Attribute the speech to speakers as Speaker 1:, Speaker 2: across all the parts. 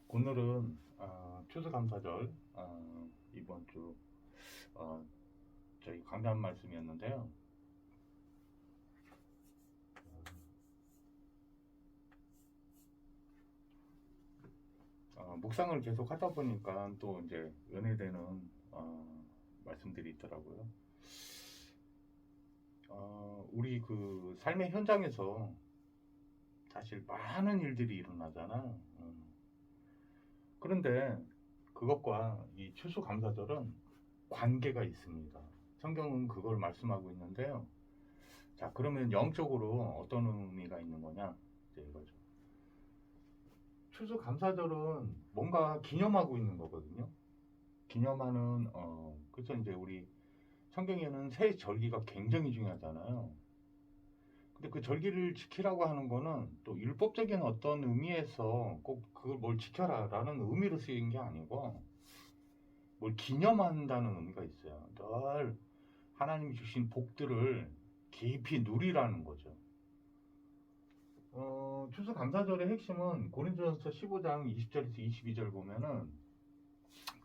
Speaker 1: 오늘은 추수감사절 이번 주 어, 저희 강단 말씀이었는데요. 묵상을 계속 하다 보니까 또 이제 은혜되는 말씀들이 있더라고요. 우리 그 삶의 현장에서 사실 많은 일들이 일어나잖아. 그런데 그것과 이 추수감사절은 관계가 있습니다. 성경은 그걸 말씀하고 있는데요. 자, 그러면 영적으로 어떤 의미가 있는 거냐? 이제 이거죠. 추수감사절은 뭔가 기념하고 있는 거거든요. 기념하는, 그래서 이제 우리 성경에는 새 절기가 굉장히 중요하잖아요. 근데 그 절기를 지키라고 하는 거는 또 율법적인 어떤 의미에서 꼭 그걸 뭘 지켜라 라는 의미로 쓰인 게 아니고 뭘 기념한다는 의미가 있어요. 늘 하나님이 주신 복들을 깊이 누리라는 거죠. 추수감사절의 핵심은 고린도전서 15장 20절에서 22절 보면은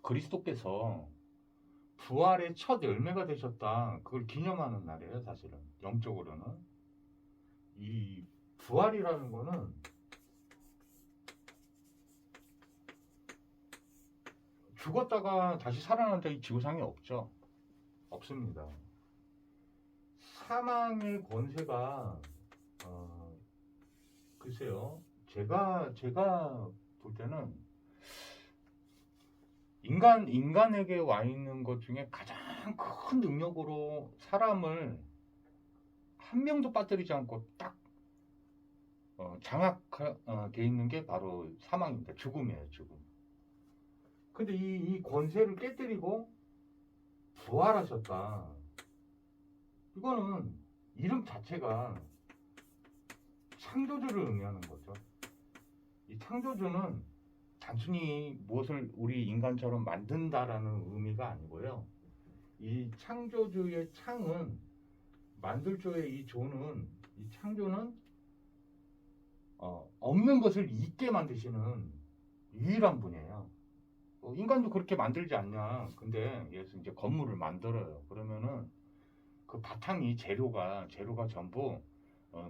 Speaker 1: 그리스도께서 부활의 첫 열매가 되셨다. 그걸 기념하는 날이에요, 사실은. 영적으로는. 이 부활이라는 거는 죽었다가 다시 살아난 적이 지구상에 없죠. 없습니다. 사망의 권세가 글쎄요. 제가 볼 때는 인간에게 와 있는 것 중에 가장 큰 능력으로 사람을 한 명도 빠뜨리지 않고 딱 장악돼 있는 게 바로 사망입니다. 죽음이에요, 죽음. 근데 이 권세를 깨뜨리고 부활하셨다. 이거는 이름 자체가 창조주를 의미하는 거죠. 이 창조주는 단순히 무엇을 우리 인간처럼 만든다라는 의미가 아니고요. 이 창조주의 창은 만들조의 이 조는 이 창조는 없는 것을 있게 만드시는 유일한 분이에요. 인간도 그렇게 만들지 않냐. 근데 예를 이제 건물을 만들어요. 그러면은 그 바탕이 재료가 전부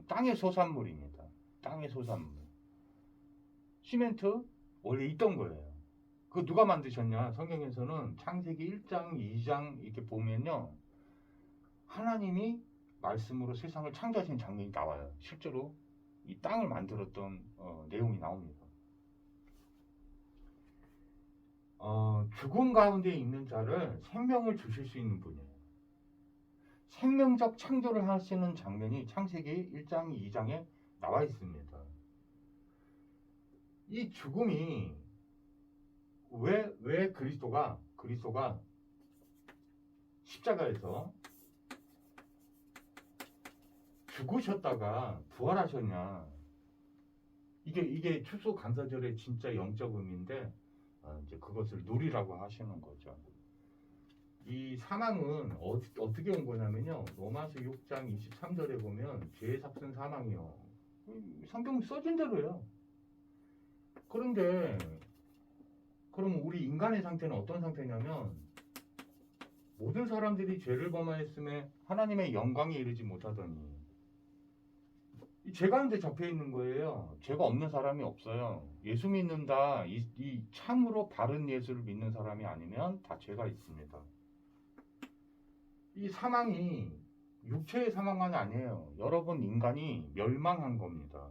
Speaker 1: 땅의 소산물입니다. 땅의 소산물. 시멘트 원래 있던 거예요. 그 누가 만드셨냐? 성경에서는 창세기 1장, 2장 이렇게 보면요. 하나님이 말씀으로 세상을 창조하신 장면이 나와요. 실제로 이 땅을 만들었던 내용이 나옵니다. 죽음 가운데 있는 자를 생명을 주실 수 있는 분이에요. 생명적 창조를 하시는 장면이 창세기 1장, 2장에 나와 있습니다. 이 죽음이 왜 그리스도가 십자가에서 죽으셨다가 부활하셨냐? 이게 추수감사절의 진짜 영적 의미인데 이제 그것을 누리라고 하시는 거죠. 이 사망은 어떻게 온 거냐면요. 로마서 6장 23절에 보면 죄의 삭은 사망이요. 성경 써진 대로예요. 그런데 그럼 우리 인간의 상태는 어떤 상태냐면 모든 사람들이 죄를 범하였음에 하나님의 영광에 이르지 못하더니 이 죄 가운데 잡혀 있는 거예요. 죄가 없는 사람이 없어요. 예수 믿는다. 이 참으로 바른 예수를 믿는 사람이 아니면 다 죄가 있습니다. 이 사망이 육체의 사망만이 아니에요. 여러분 인간이 멸망한 겁니다.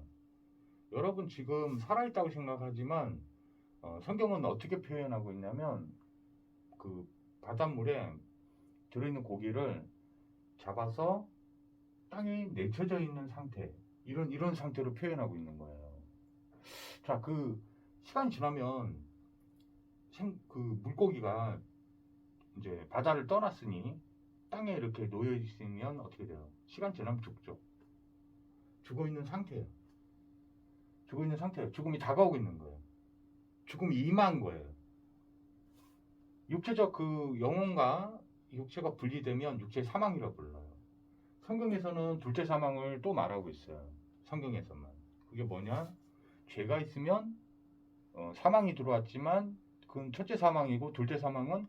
Speaker 1: 여러분 지금 살아있다고 생각하지만 성경은 어떻게 표현하고 있냐면 그 바닷물에 들어있는 고기를 잡아서 땅에 내쳐져 있는 상태 이런 상태로 표현하고 있는 거예요. 자, 그 시간이 지나면 그 물고기가 이제 바다를 떠났으니 땅에 이렇게 놓여 있으면 어떻게 돼요? 시간 지나면 죽죠. 죽어 있는 상태예요. 죽어 있는 상태예요. 죽음이 다가오고 있는 거예요. 죽음이 임한 거예요. 육체적 그 영혼과 육체가 분리되면 육체 사망이라고 불러요. 성경에서는 둘째 사망을 또 말하고 있어요. 성경에서만. 그게 뭐냐? 죄가 있으면 사망이 들어왔지만 그건 첫째 사망이고 둘째 사망은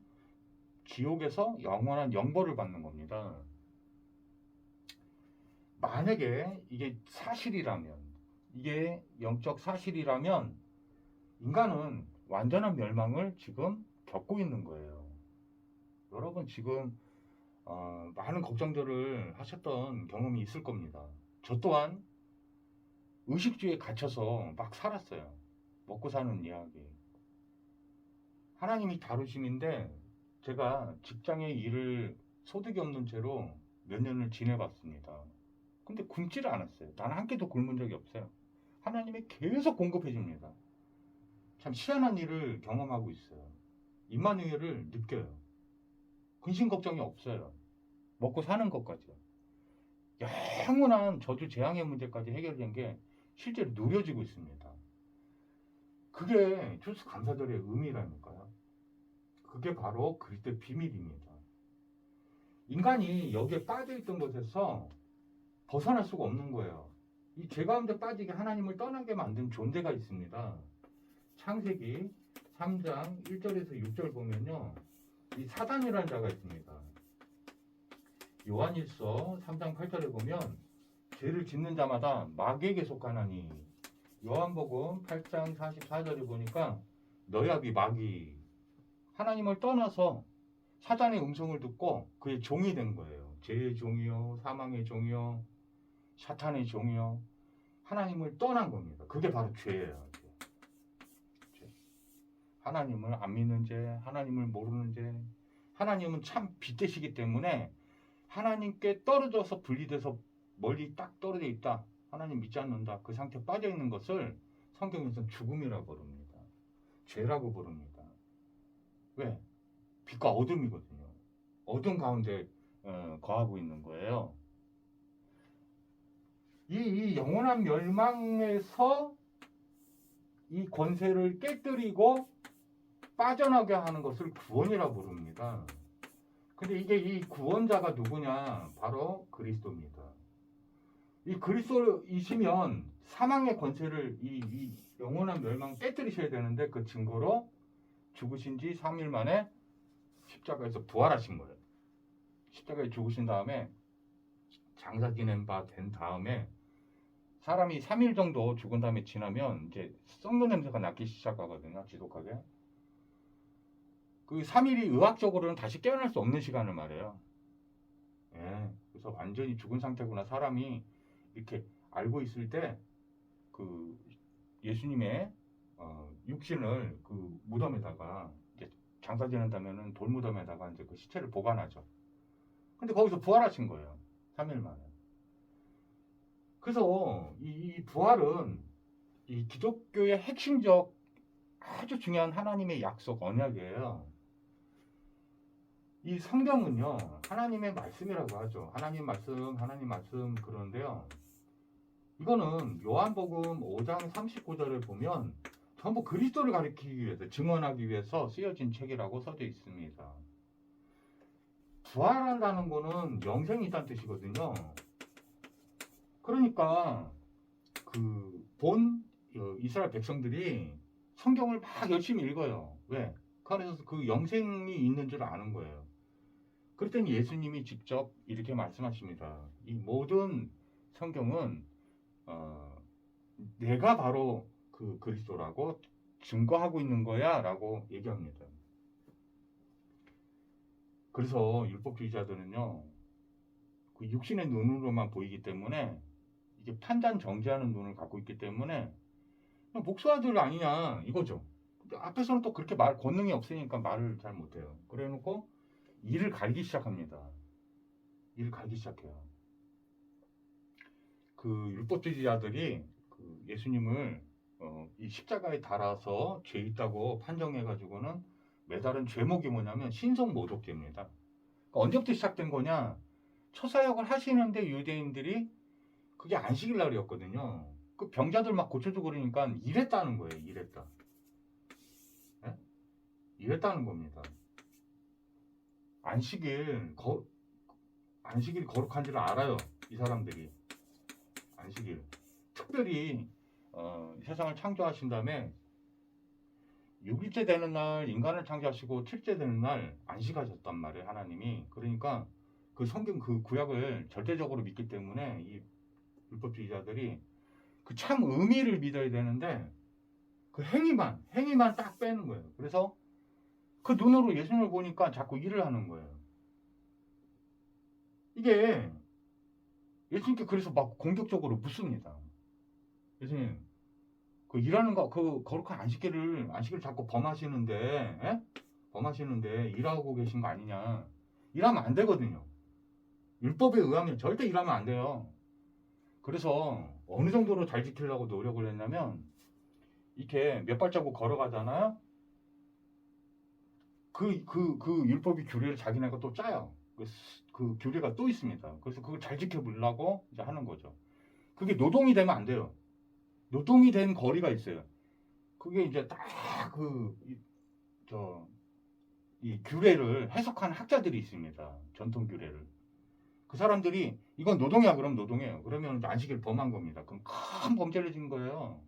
Speaker 1: 지옥에서 영원한 영벌을 받는 겁니다. 만약에 이게 사실이라면, 이게 영적 사실이라면 인간은 완전한 멸망을 지금 겪고 있는 거예요. 여러분 지금 많은 걱정들을 하셨던 경험이 있을 겁니다. 저 또한 의식주에 갇혀서 막 살았어요. 먹고 사는 이야기. 하나님이 다루심인데 제가 직장의 일을 소득이 없는 채로 몇 년을 지내봤습니다. 근데 굶지를 않았어요. 단 한 끼도 굶은 적이 없어요. 하나님이 계속 공급해 줍니다. 참 희한한 일을 경험하고 있어요. 임마누엘을 느껴요. 근심 걱정이 없어요. 먹고 사는 것까지요. 영원한 저주 재앙의 문제까지 해결된 게 실제로 누려지고 있습니다. 그게 추수 감사절의 의미라니까요. 그게 바로 그리스도의 비밀입니다. 인간이 여기에 빠져있던 것에서 벗어날 수가 없는 거예요. 이 죄 가운데 빠지게 하나님을 떠나게 만든 존재가 있습니다. 창세기 3장 1절에서 6절 보면요. 이 사단이라는 자가 있습니다. 요한일서 3장 8절에 보면 죄를 짓는 자마다 마귀에게 속하나니, 요한복음 8장 44절에 보니까 너야비 마귀, 하나님을 떠나서 사단의 음성을 듣고 그의 종이 된 거예요. 죄의 종이요, 사망의 종이요, 사탄의 종이요, 하나님을 떠난 겁니다. 그게 바로 죄예요. 죄. 하나님을 안 믿는 죄, 하나님을 모르는 죄. 하나님은 참 빛되시기 때문에 하나님께 떨어져서 분리돼서 멀리 딱 떨어져 있다, 하나님 믿지 않는다, 그 상태에 빠져 있는 것을 성경에서는 죽음이라고 부릅니다. 죄라고 부릅니다. 왜? 빛과 어둠이거든요. 어둠 가운데 거하고 있는 거예요. 이 영원한 멸망에서 이 권세를 깨뜨리고 빠져나게 하는 것을 구원이라고 부릅니다. 근데 이게 이 구원자가 누구냐? 바로 그리스도입니다. 이 그리스도이시면 사망의 권세를, 이 영원한 멸망 깨뜨리셔야 되는데 그 증거로 죽으신 지 3일 만에 십자가에서 부활하신 거예요. 십자가에 죽으신 다음에 장사 지낸 바 된 다음에 사람이 3일 정도 죽은 다음에 지나면 이제 썩는 냄새가 나기 시작하거든요. 지독하게. 그 3일이 의학적으로는 다시 깨어날 수 없는 시간을 말해요. 예, 그래서 완전히 죽은 상태구나. 사람이 이렇게 알고 있을 때 그 예수님의 육신을 그 무덤에다가 이제 장사 지낸다면은 돌무덤에다가 이제 그 시체를 보관하죠. 근데 거기서 부활하신 거예요. 3일 만에. 그래서 이 부활은 이 기독교의 핵심적 아주 중요한 하나님의 약속, 언약이에요. 이 성경은요, 하나님의 말씀이라고 하죠. 하나님 말씀 그러는데요. 이거는 요한복음 5장 39절에 보면 전부 그리스도를 가리키기 위해서, 증언하기 위해서 쓰여진 책이라고 써져 있습니다. 부활한다는 거는 영생이 있다는 뜻이거든요. 그러니까 본 이스라엘 백성들이 성경을 막 열심히 읽어요. 왜? 그 안에서 그 영생이 있는 줄 아는 거예요. 그랬더니 예수님이 직접 이렇게 말씀하십니다. 이 모든 성경은 내가 바로 그 그리스도라고 증거하고 있는 거야 라고 얘기합니다. 그래서 율법주의자들은요, 그 육신의 눈으로만 보이기 때문에, 이게 판단 정죄하는 눈을 갖고 있기 때문에 복수아들 아니냐 이거죠. 근데 앞에서는 또 그렇게 말 권능이 없으니까 말을 잘 못해요. 그래놓고 이를 갈기 시작합니다. 이를 갈기 시작해요. 그 율법주의자들이 그 예수님을 이 십자가에 달아서 죄 있다고 판정해가지고는 매달은 죄목이 뭐냐면 신성모독죄입니다. 그러니까 언제부터 시작된 거냐? 초사역을 하시는데 유대인들이 그게 안식일 날이었거든요. 그 병자들 막 고쳐주고 그러니까 이랬다는 거예요. 이랬다. 네? 이랬다는 겁니다. 안식일 거룩한 줄 알아요. 이 사람들이. 안식일. 특별히 세상을 창조하신 다음에 6일째 되는 날 인간을 창조하시고 7째 되는 날 안식하셨단 말이에요, 하나님이. 그러니까 그 성경 그 구약을 절대적으로 믿기 때문에 이 율법주의자들이 그 참 의미를 믿어야 되는데 그 행위만 딱 빼는 거예요. 그래서 그 눈으로 예수님을 보니까 자꾸 일을 하는 거예요. 이게 예수님께 그래서 막 공격적으로 묻습니다. 예수님, 그 일하는 거, 그 거룩한 안식일을 자꾸 범하시는데, 에? 범하시는데 일하고 계신 거 아니냐? 일하면 안 되거든요. 율법에 의하면 절대 일하면 안 돼요. 그래서 어느 정도로 잘 지키려고 노력을 했냐면 이렇게 몇 발자국 걸어가잖아요. 그 율법이 규례를 자기네가 또 짜요. 그 규례가 또 있습니다. 그래서 그걸 잘 지켜보려고 이제 하는 거죠. 그게 노동이 되면 안 돼요. 노동이 된 거리가 있어요. 그게 이제 딱 이 규례를 해석하는 학자들이 있습니다. 전통 규례를. 그 사람들이 이건 노동이야 그럼 노동이에요. 그러면 안식일 범한 겁니다. 그럼 큰 범죄를 진 거예요.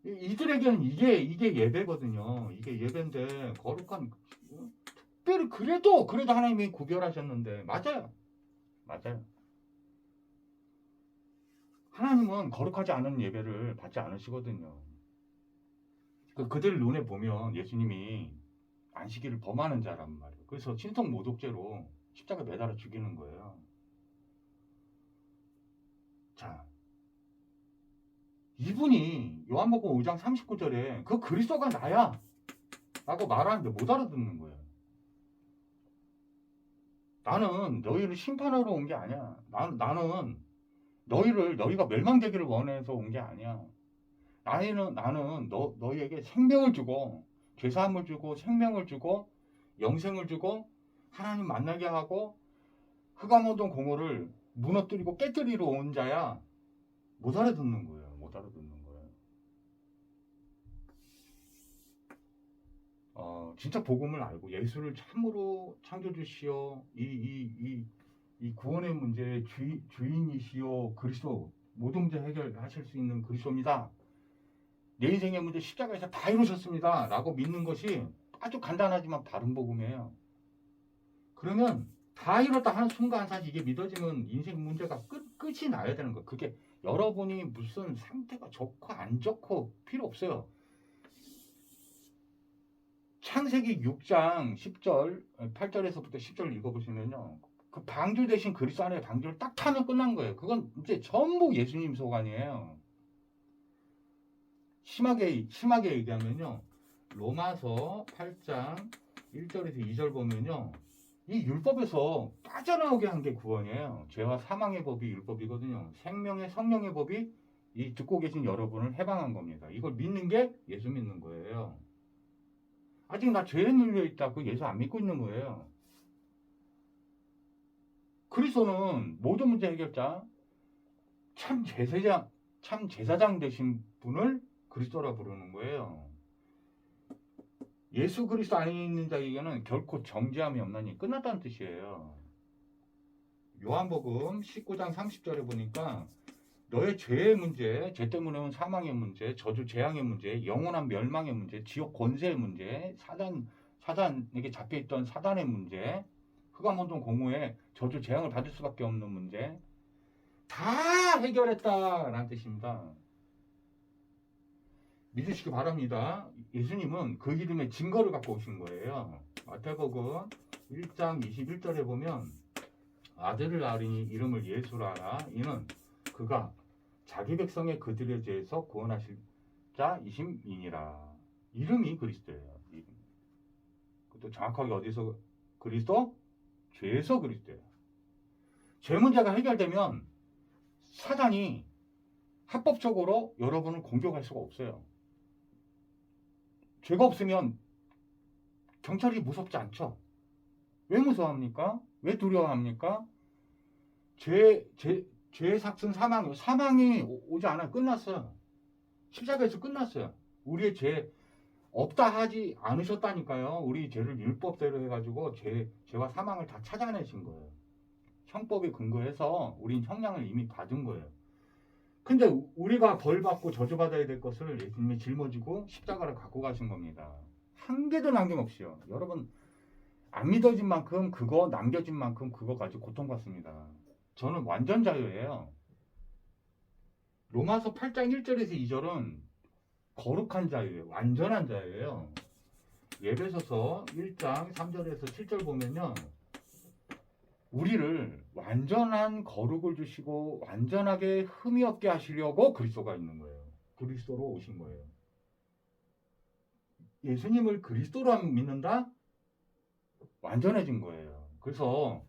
Speaker 1: 이들에게는 이게 예배거든요. 이게 예배인데 거룩한 특별히 그래도 하나님이 구별하셨는데 맞아요. 하나님은 거룩하지 않은 예배를 받지 않으시거든요. 그들 눈에 보면 예수님이 안식일을 범하는 자란 말이에요. 그래서 친속 모독죄로 십자가 매달아 죽이는 거예요. 자, 이분이 요한복음 5장 39절에 그 그리스도가 나야 라고 말하는데 못 알아듣는 거예요. 나는 너희를 심판하러 온 게 아니야. 나는 너희가 멸망되기를 원해서 온 게 아니야. 나는 너희에게 생명을 주고 죄사함을 주고 생명을 주고 영생을 주고 하나님 만나게 하고 흑암어둠 공허를 무너뜨리고 깨뜨리러 온 자야. 못 알아듣는 거예요. 진짜 복음을 알고 예수를 참으로 창조주시오 이 구원의 문제의 주인이시오 그리스도 모든 문제 해결하실 수 있는 그리스도입니다. 내 인생의 문제 십자가에서 다 이루셨습니다. 라고 믿는 것이 아주 간단하지만 바른 복음이에요. 그러면 다 이뤘다 하는 순간 사실 이게 믿어지면 인생 문제가 끝이 나야 되는 거예요. 그게 여러분이 무슨 상태가 좋고 안 좋고 필요 없어요. 창세기 6장 10절, 8절에서부터 10절 읽어보시면요. 그 방주 대신 그리스도 안에 방주를 딱 타면 끝난 거예요. 그건 이제 전부 예수님 소관이에요. 심하게 얘기하면요. 로마서 8장 1절에서 2절 보면요. 이 율법에서 빠져나오게 한 게 구원이에요. 죄와 사망의 법이 율법이거든요. 생명의 성령의 법이 이 듣고 계신 여러분을 해방한 겁니다. 이걸 믿는 게 예수 믿는 거예요. 아직 나 죄에 눌려 있다. 그 예수 안 믿고 있는 거예요. 그리스도는 모든 문제 해결자, 참 제사장 되신 분을 그리스도라 부르는 거예요. 예수 그리스도 안에 있는 자에게는 결코 정죄함이 없나니 끝났다는 뜻이에요. 요한복음 19장 30절에 보니까 너의 죄의 문제, 죄 때문에 온 사망의 문제, 저주 재앙의 문제, 영원한 멸망의 문제, 지옥 권세의 문제, 사단에게 잡혀있던 사단의 문제, 흑암어둠 공허에 저주 재앙을 받을 수밖에 없는 문제 다 해결했다라는 뜻입니다. 믿으시기 바랍니다. 예수님은 그 이름의 증거를 갖고 오신 거예요. 마태복음 1장 21절에 보면 아들을 낳으니 이름을 예수라 하라. 이는 그가 자기 백성의 그들의 죄에서 구원하실 자이심이니라. 이름이 그리스도예요. 또 정확하게 어디서 그리스도? 죄에서 그리스도예요. 죄 문제가 해결되면 사단이 합법적으로 여러분을 공격할 수가 없어요. 죄가 없으면 경찰이 무섭지 않죠. 왜 무서워합니까? 왜 두려워합니까? 죄의 삭슨 사망이 오지 않아요. 끝났어요. 십자가에서 끝났어요. 우리의 죄 없다 하지 않으셨다니까요. 우리 죄를 율법대로 해가지고 죄와 사망을 다 찾아내신 거예요. 형법에 근거해서 우린 형량을 이미 받은 거예요. 근데 우리가 벌 받고 저주받아야 될 것을 예수님이 짊어지고 십자가를 갖고 가신 겁니다. 한 개도 남김없이요. 여러분 안 믿어진 만큼 그거 남겨진 만큼 그거 가지고 고통받습니다. 저는 완전 자유예요. 로마서 8장 1절에서 2절은 거룩한 자유예요. 완전한 자유예요. 예배소서 1장 3절에서 7절 보면요. 우리를 완전한 거룩을 주시고 완전하게 흠이 없게 하시려고 그리스도가 있는 거예요. 그리스도로 오신 거예요. 예수님을 그리스도로 믿는다? 완전해진 거예요. 그래서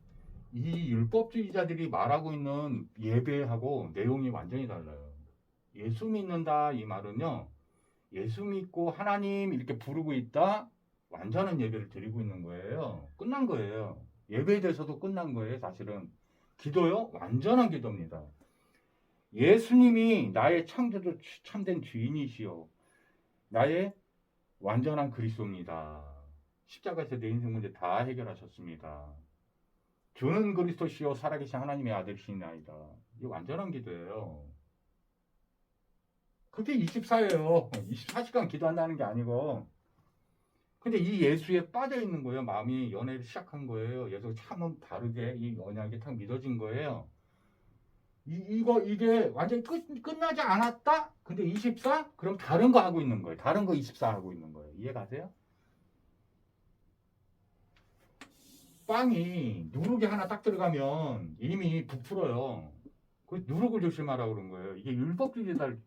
Speaker 1: 이 율법주의자들이 말하고 있는 예배하고 내용이 완전히 달라요. 예수 믿는다 이 말은요. 예수 믿고 하나님 이렇게 부르고 있다. 완전한 예배를 드리고 있는 거예요. 끝난 거예요. 예배에 대해서도 끝난 거예요. 사실은 기도요. 완전한 기도입니다. 예수님이 나의 창조주 참된 주인이시요. 나의 완전한 그리스도입니다. 십자가에서 내 인생 문제 다 해결하셨습니다. 주는 그리스도시요 살아계신 하나님의 아들이시나이다. 이게 완전한 기도예요. 그게 24예요. 24시간 기도한다는 게 아니고. 근데 이 예수에 빠져 있는 거예요. 마음이 연애를 시작한 거예요. 예수 참 다르게 이 언약이 딱 믿어진 거예요. 이게 완전히 끝나지 않았다? 근데 24? 그럼 다른 거 하고 있는 거예요. 다른 거 24 하고 있는 거예요. 이해 가세요? 빵이 누룩이 하나 딱 들어가면 이미 부풀어요. 그 누룩을 조심하라고 그런 거예요. 이게 율법주의자들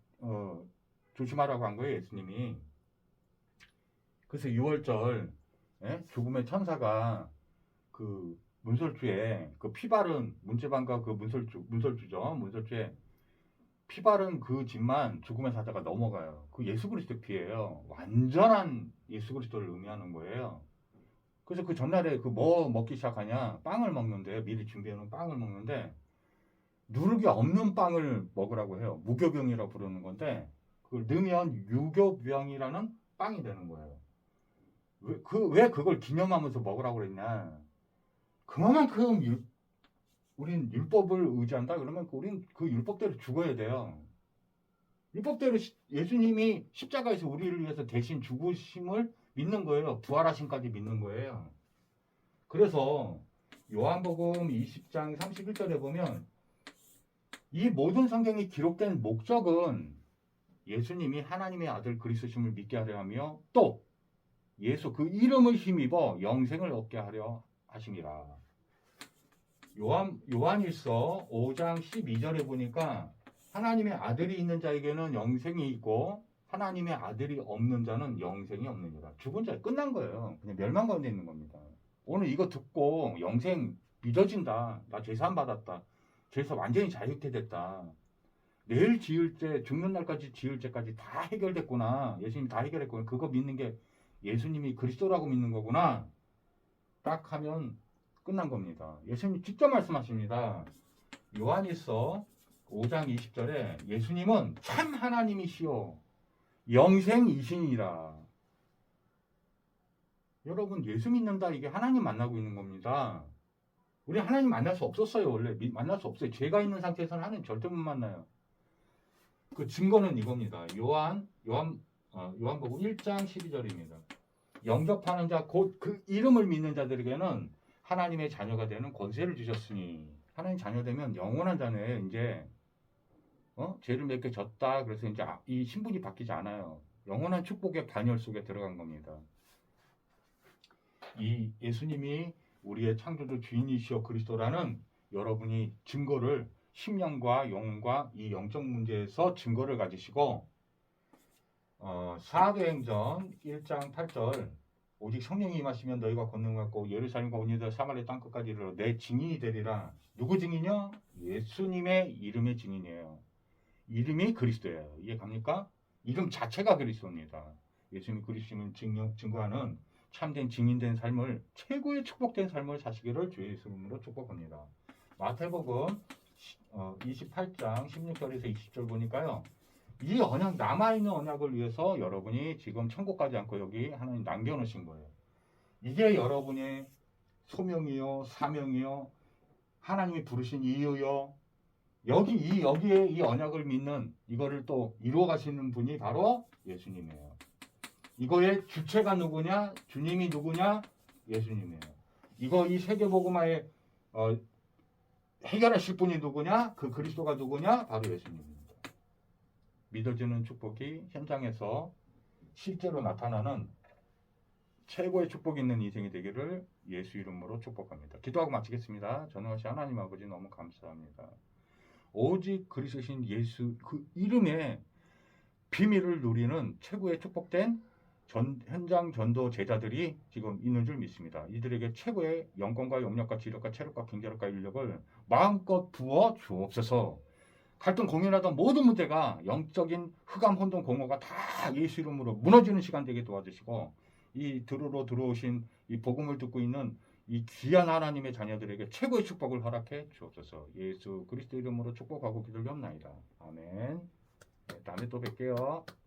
Speaker 1: 조심하라고 한 거예요. 예수님이. 그래서 6월절 죽음의 천사가 그 문설주에 그 피바른 문제반과 그 문설주에 피바른 그 집만 죽음의 사자가 넘어가요. 그 예수 그리스도 피예요. 완전한 예수 그리스도를 의미하는 거예요. 그래서 그 전날에 그 뭐 먹기 시작하냐? 빵을 먹는데 미리 준비해 놓은 빵을 먹는데 누룩이 없는 빵을 먹으라고 해요. 무교병이라고 부르는 건데 그걸 넣으면 유교병이라는 빵이 되는 거예요. 왜 그걸 기념하면서 먹으라고 그랬냐? 그만큼 우린 율법을 의지한다 그러면 우린 그 율법대로 죽어야 돼요. 율법대로 예수님이 십자가에서 우리를 위해서 대신 죽으심을 믿는 거예요. 부활하심까지 믿는 거예요. 그래서 요한복음 20장 31절에 보면 이 모든 성경이 기록된 목적은 예수님이 하나님의 아들 그리스도심을 믿게 하려 하며 또 예수 그 이름을 힘입어 영생을 얻게 하려 하심이라. 요한일서 5장 12절에 보니까 하나님의 아들이 있는 자에게는 영생이 있고 하나님의 아들이 없는 자는 영생이 없느니라. 죽은 자 끝난 거예요. 그냥 멸망 가운데 있는 겁니다. 오늘 이거 듣고 영생 믿어진다. 나 죄사함 받았다. 죄에서 완전히 자유케 됐다. 내일 지을 때 죽는 날까지 지을 때까지 다 해결됐구나. 예수님이 다 해결했구나. 그거 믿는 게 예수님이 그리스도라고 믿는 거구나. 딱 하면 끝난 겁니다. 예수님 직접 말씀하십니다. 요한일서 5장 20절에 예수님은 참 하나님이시오 영생이시니라. 여러분 예수 믿는다 이게 하나님 만나고 있는 겁니다. 우리 하나님 만날 수 없었어요. 원래 만날 수 없어요. 죄가 있는 상태에서는 하나님 절대 못 만나요. 그 증거는 이겁니다. 요한복음 1장 12절입니다. 영접하는 자 곧 그 이름을 믿는 자들에게는 하나님의 자녀가 되는 권세를 주셨으니 하나님 자녀 되면 영원한 자녀예요. 이제 죄를 몇 개 졌다. 그래서 이제 이 신분이 바뀌지 않아요. 영원한 축복의 반열 속에 들어간 겁니다. 이 예수님이 우리의 창조주 주인이시여 그리스도라는 여러분이 증거를 심령과 영과 이 영적 문제에서 증거를 가지시고 사도행전 1장 8절 오직 성령이 임하시면 너희가 권능을 갖고 예루살렘과 온 유다 사마리아 땅끝까지 이르러 내 증인이 되리라. 누구 증인이요? 예수님의 이름의 증인이에요. 이름이 그리스도예요. 이해 갑니까? 이름 자체가 그리스도입니다. 예수님이 그리스도임을 증거하는 참된 증인된 삶을 최고의 축복된 삶을 사시기를 주의 이름으로 축복합니다. 마태복음 28장 16절에서 20절 보니까요. 이 언약 남아있는 언약을 위해서 여러분이 지금 천국 가지 않고 여기 하나님 남겨놓으신 거예요. 이게 여러분의 소명이요 사명이요 하나님이 부르신 이유요 여기에 이 언약을 믿는 이거를 또 이루어 가시는 분이 바로 예수님이에요. 이거의 주체가 누구냐? 주님이 누구냐? 예수님이에요. 이 세계복음화에 해결하실 분이 누구냐? 그 그리스도가 누구냐? 바로 예수님입니다. 믿어지는 축복이 현장에서 실제로 나타나는 최고의 축복이 있는 인생이 되기를 예수 이름으로 축복합니다. 기도하고 마치겠습니다. 전능하신 하나님 아버지 너무 감사합니다. 오직 그리스도신 예수 그 이름의 비밀을 누리는 최고의 축복된 현장 전도 제자들이 지금 있는 줄 믿습니다. 이들에게 최고의 영권과 영력과 지력과 체력과 경제력과 인력을 마음껏 부어 주옵소서. 갈등 고민하던 모든 문제가 영적인 흑암 혼돈 공허가 다 예수 이름으로 무너지는 시간 되게 도와주시고 이 들으러 들어오신 이 복음을 듣고 있는 이 귀한 하나님의 자녀들에게 최고의 축복을 허락해 주옵소서. 예수 그리스도 이름으로 축복하고 기도하옵나이다. 아멘. 네, 다음에 또 뵐게요.